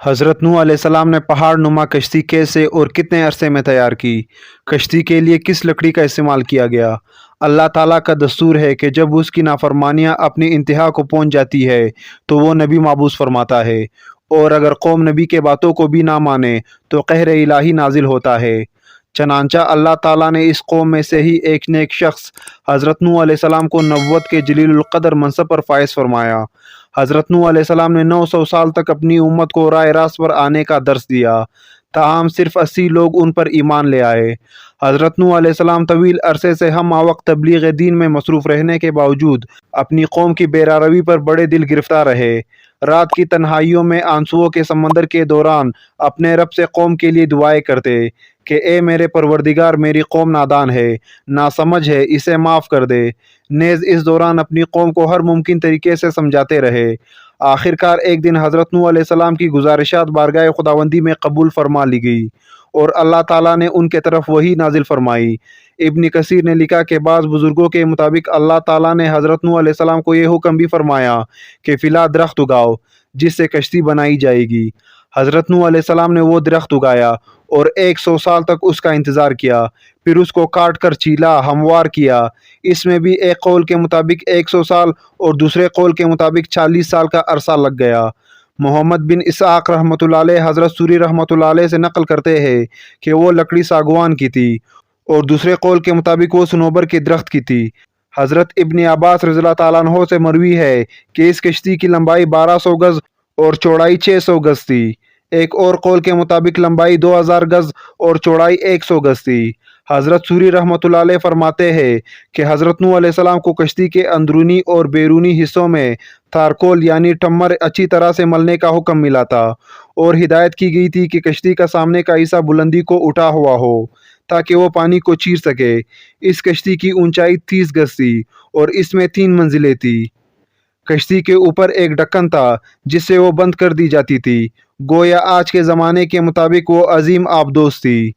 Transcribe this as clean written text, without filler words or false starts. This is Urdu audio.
حضرت نوح علیہ السلام نے پہاڑ نما کشتی کیسے اور کتنے عرصے میں تیار کی؟ کشتی کے لیے کس لکڑی کا استعمال کیا گیا؟ اللہ تعالیٰ کا دستور ہے کہ جب اس کی نافرمانیاں اپنی انتہا کو پہنچ جاتی ہے تو وہ نبی مابعوث فرماتا ہے، اور اگر قوم نبی کے باتوں کو بھی نہ مانے تو قہر الہی نازل ہوتا ہے۔ چنانچہ اللہ تعالیٰ نے اس قوم میں سے ہی ایک نیک شخص حضرت نوح علیہ السلام کو نبوت کے جلیل القدر منصب پر فائز فرمایا۔ حضرت نوح علیہ السلام نے 900 سال تک اپنی امت کو راہ راست پر آنے کا درس دیا، تاہم صرف 80 لوگ ان پر ایمان لے آئے۔ حضرت نوح علیہ السلام طویل عرصے سے ہم وقت تبلیغ دین میں مصروف رہنے کے باوجود اپنی قوم کی بے راروی پر بڑے دل گرفتار رہے۔ رات کی تنہائیوں میں آنسوؤں کے سمندر کے دوران اپنے رب سے قوم کے لیے دعائیں کرتے کہ اے میرے پروردگار، میری قوم نادان ہے، ناسمجھ ہے، اسے معاف کر دے۔ نیز اس دوران اپنی قوم کو ہر ممکن طریقے سے سمجھاتے رہے۔ آخرکار ایک دن حضرت نوح علیہ السلام کی گزارشات بارگاہ خداوندی میں قبول فرما لی گئی اور اللہ تعالیٰ نے ان کے طرف وحی نازل فرمائی۔ ابن کثیر نے لکھا کہ بعض بزرگوں کے مطابق اللہ تعالیٰ نے حضرت نوح علیہ السلام کو یہ حکم بھی فرمایا کہ فلاں درخت اگاؤ جس سے کشتی بنائی جائے گی۔ حضرت نوح علیہ السلام نے وہ درخت اگایا اور 100 سال تک اس کا انتظار کیا، پھر اس کو کاٹ کر چیلا، ہموار کیا۔ اس میں بھی ایک قول کے مطابق 100 سال اور دوسرے قول کے مطابق 40 سال کا عرصہ لگ گیا۔ محمد بن اسحاق رحمۃ اللہ علیہ حضرت سوری رحمۃ اللہ علیہ سے نقل کرتے ہیں کہ وہ لکڑی ساگوان کی تھی، اور دوسرے قول کے مطابق وہ صنوبر کے درخت کی تھی۔ حضرت ابن عباس رضی اللہ تعالیٰ عنہ سے مروی ہے کہ اس کشتی کی لمبائی 1200 گز اور چوڑائی 600 گز تھی۔ ایک اور قول کے مطابق لمبائی 2000 گز اور چوڑائی 100 گز تھی۔ حضرت سوری رحمۃ اللہ علیہ فرماتے ہیں کہ حضرت نوح علیہ السلام کو کشتی کے اندرونی اور بیرونی حصوں میں تارکول یعنی ٹمر اچھی طرح سے ملنے کا حکم ملا تھا، اور ہدایت کی گئی تھی کہ کشتی کا سامنے کا حصہ بلندی کو اٹھا ہوا ہو تاکہ وہ پانی کو چیر سکے۔ اس کشتی کی اونچائی 30 گز تھی اور اس میں 3 منزلیں تھیں۔ کشتی کے اوپر ایک ڈھکن تھا جس سے وہ بند کر دی جاتی تھی، گویا آج کے زمانے کے مطابق وہ عظیم آبدوز تھی۔